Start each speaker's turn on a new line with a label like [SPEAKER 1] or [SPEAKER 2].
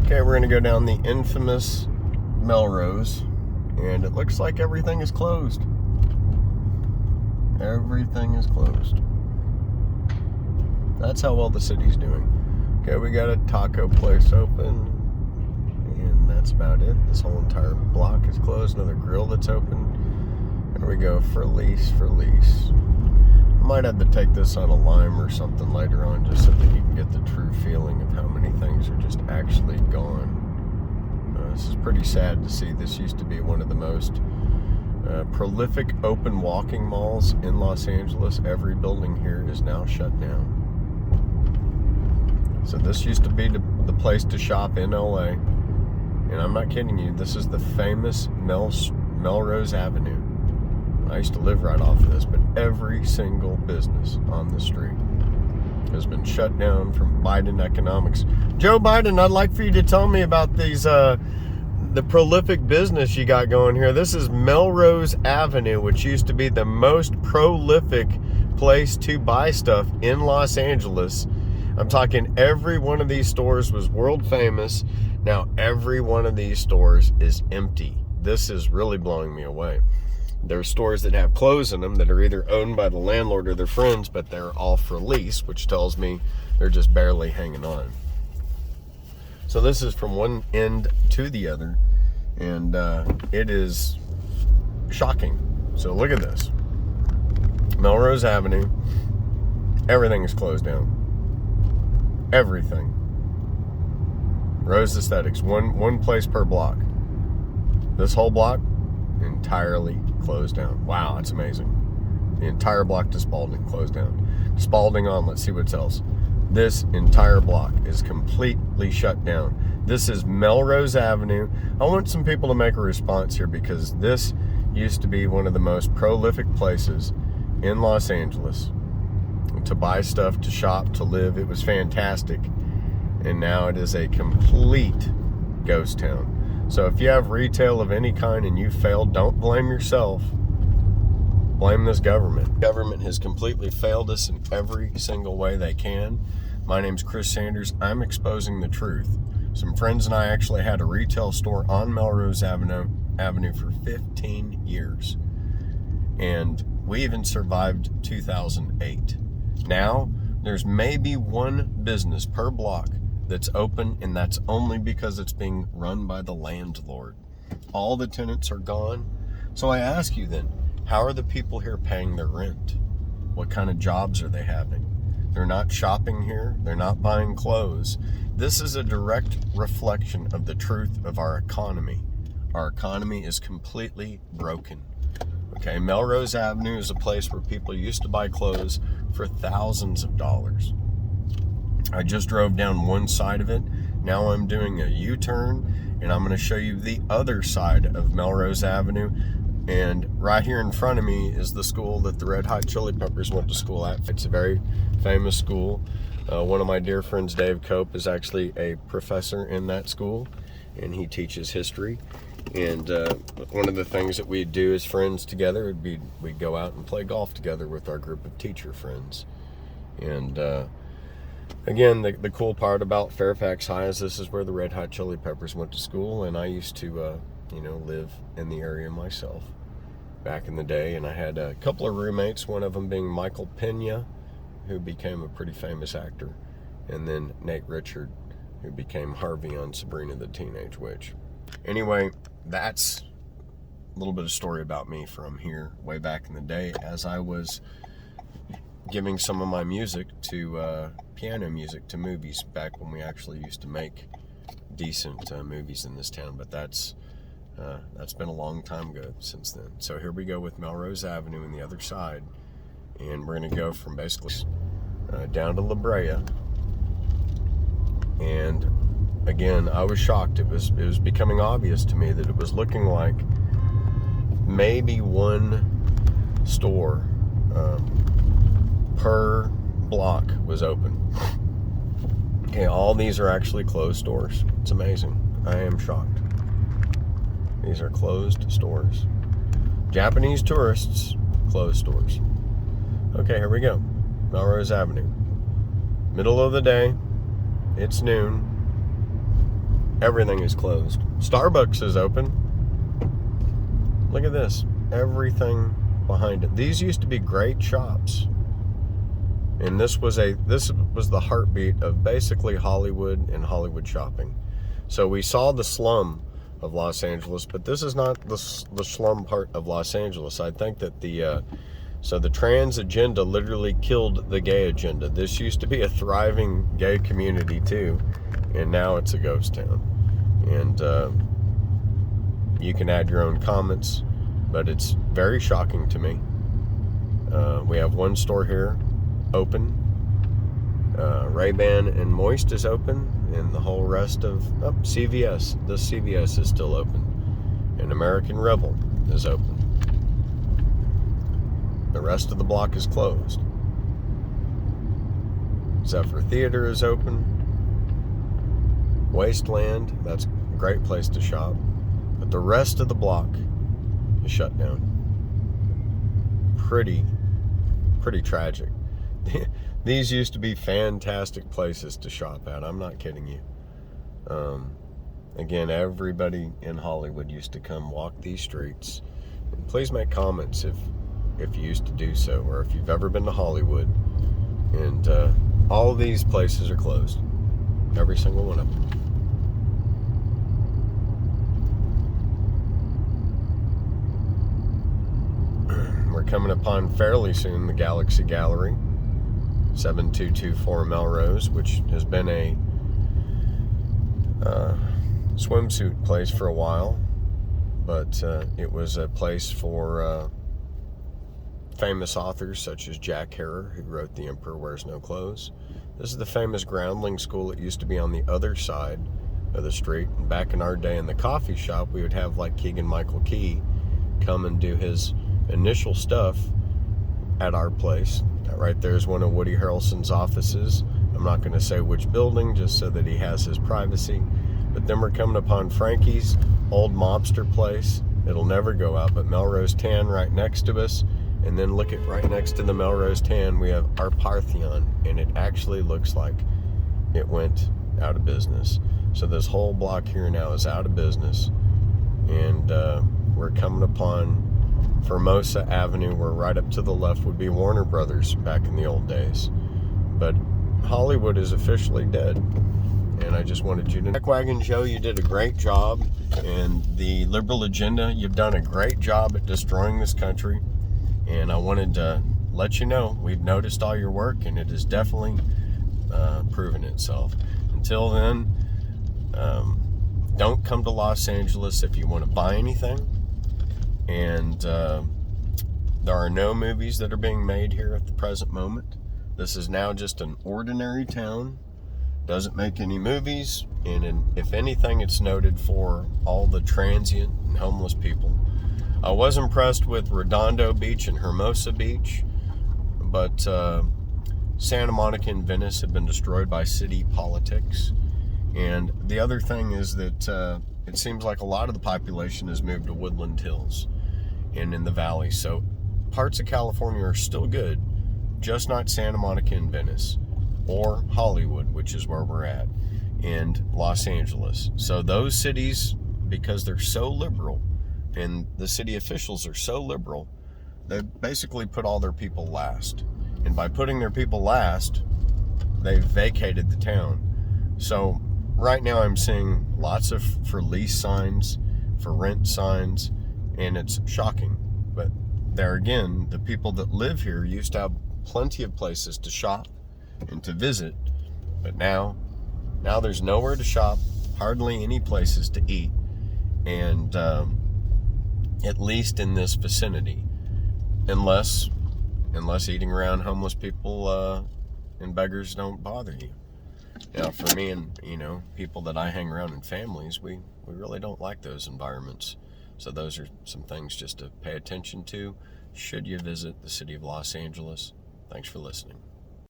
[SPEAKER 1] Okay, we're gonna go down the infamous Melrose, and it looks like everything is closed. Everything is closed. That's how well the city's doing. Okay, we got a taco place open, and that's about it. This whole entire block is closed. Another grill that's open. There we go, for lease. I might have to take this on a lime or something later on, just so that you can get the true feeling of how many things are just actually gone. This is pretty sad to see. This used to be one of the most prolific open walking malls in Los Angeles. Every building here is now shut down. So this used to be the place to shop in LA, and I'm not kidding you, this is the famous Melrose Avenue. I used to live right off of this, but every single business on the street has been shut down from Bidenomics. Joe Biden, I'd like for you to tell me about these the prolific business you got going here. This is Melrose Avenue, which used to be the most prolific place to buy stuff in Los Angeles. I'm talking every one of these stores was world famous. Now every one of these stores is empty. This is really blowing me away. There are stores that have clothes in them that are either owned by the landlord or their friends, but they're all for lease, which tells me they're just barely hanging on. So this is from one end to the other, and it is shocking. So look at this. Melrose Avenue, everything is closed down. Everything. Rose Aesthetics, one place per block. This whole block, entirely closed down. Wow, that's amazing. The entire block to Spalding closed down. Spalding on, let's see what else. This entire block is completely shut down. This is Melrose Avenue. I want some people to make a response here, because this used to be one of the most prolific places in Los Angeles to buy stuff, to shop, to live. It was fantastic. And now it is a complete ghost town. So if you have retail of any kind and you failed, don't blame yourself. Blame this government. The government has completely failed us in every single way they can. My name's Chris Sanders. I'm exposing the truth. Some friends and I actually had a retail store on Melrose Avenue for 15 years. And we even survived 2008. Now, there's maybe one business per block that's open, and that's only because it's being run by the landlord. All the tenants are gone. So I ask you then, how are the people here paying their rent? What kind of jobs are they having? They're not shopping here. They're not buying clothes. This is a direct reflection of the truth of our economy. Our economy is completely broken. Okay, Melrose Avenue is a place where people used to buy clothes for thousands of dollars. I just drove down one side of it. Now I'm doing a U-turn, and I'm going to show you the other side of Melrose Avenue. And right here in front of me is the school that the Red Hot Chili Peppers went to school at. It's a very famous school. One of my dear friends, Dave Cope, is actually a professor in that school, and he teaches history. And one of the things that we'd do as friends together would be we'd go out and play golf together with our group of teacher friends. And again, the cool part about Fairfax High is this is where the Red Hot Chili Peppers went to school, and I used to, live in the area myself back in the day. And I had a couple of roommates, one of them being Michael Pena, who became a pretty famous actor, and then Nate Richard, who became Harvey on Sabrina the Teenage Witch. Anyway, that's a little bit of story about me from here way back in the day, as I was giving some of my music to piano music to movies back when we actually used to make decent movies in this town. But that's been a long time ago since then. So here we go with Melrose Avenue and the other side, and we're going to go from basically down to La Brea. And again, I was shocked. It was becoming obvious to me that it was looking like maybe one store per block was open. Okay, all these are actually closed stores. It's amazing. I am shocked. These are closed stores. Japanese tourists, closed stores. Okay, here we go. Melrose Avenue. Middle of the day. It's noon. everything is closed. Starbucks is open. Look at this. Everything behind it. These used to be great shops. And this was the heartbeat of basically Hollywood and Hollywood shopping. So we saw the slum of Los Angeles, but this is not the slum part of Los Angeles. I think that the trans agenda literally killed the gay agenda. This used to be a thriving gay community too, and now it's a ghost town. And you can add your own comments, but it's very shocking to me. We have one store here open. Ray-Ban and Moist is open, and the whole rest of CVS. This CVS is still open, and American Rebel is open. The rest of the block is closed. Zephyr Theater is open. Wasteland, that's a great place to shop, but the rest of the block is shut down. Pretty tragic. These used to be fantastic places to shop at. I'm not kidding you. Again, everybody in Hollywood used to come walk these streets. And please make comments if you used to do so, or if you've ever been to Hollywood. And all of these places are closed. Every single one of them. We're coming upon fairly soon the Galaxy Gallery, 7224 Melrose, which has been a swimsuit place for a while, but it was a place for famous authors such as Jack Herer, who wrote The Emperor Wears No Clothes. This is the famous Groundling School. It used to be on the other side of the street. And back in our day in the coffee shop, we would have like Keegan-Michael Key come and do his initial stuff at our place. That right there is one of Woody Harrelson's offices. I'm not going to say which building, just so that he has his privacy. But then we're coming upon Frankie's old mobster place. It'll never go out, but Melrose Tan right next to us. And then look at right next to the Melrose Tan, we have our Parthenon, and it actually looks like it went out of business. So this whole block here now is out of business, and we're coming upon Formosa Avenue, where right up to the left would be Warner Brothers back in the old days. But Hollywood is officially dead, and I just wanted you to know. Wagon Joe, you did a great job, and the liberal agenda, you've done a great job at destroying this country. And I wanted to let you know, we've noticed all your work, and it has definitely proven itself. Until then, don't come to Los Angeles if you want to buy anything. And there are no movies that are being made here at the present moment. This is now just an ordinary town. Doesn't make any movies. And if anything, it's noted for all the transient and homeless people. I was impressed with Redondo Beach and Hermosa Beach, but Santa Monica and Venice have been destroyed by city politics. And the other thing is that it seems like a lot of the population has moved to Woodland Hills and in the valley. So parts of California are still good, just not Santa Monica and Venice, or Hollywood, which is where we're at, and Los Angeles. So those cities, because they're so liberal, and the city officials are so liberal, they basically put all their people last. And by putting their people last, they've vacated the town. So right now I'm seeing lots of for lease signs, for rent signs, and it's shocking. But there again, the people that live here used to have plenty of places to shop and to visit, but now there's nowhere to shop, hardly any places to eat, and at least in this vicinity, unless eating around homeless people and beggars don't bother you. Now, for me and people that I hang around in families, we really don't like those environments. So those are some things just to pay attention to should you visit the city of Los Angeles. Thanks for listening.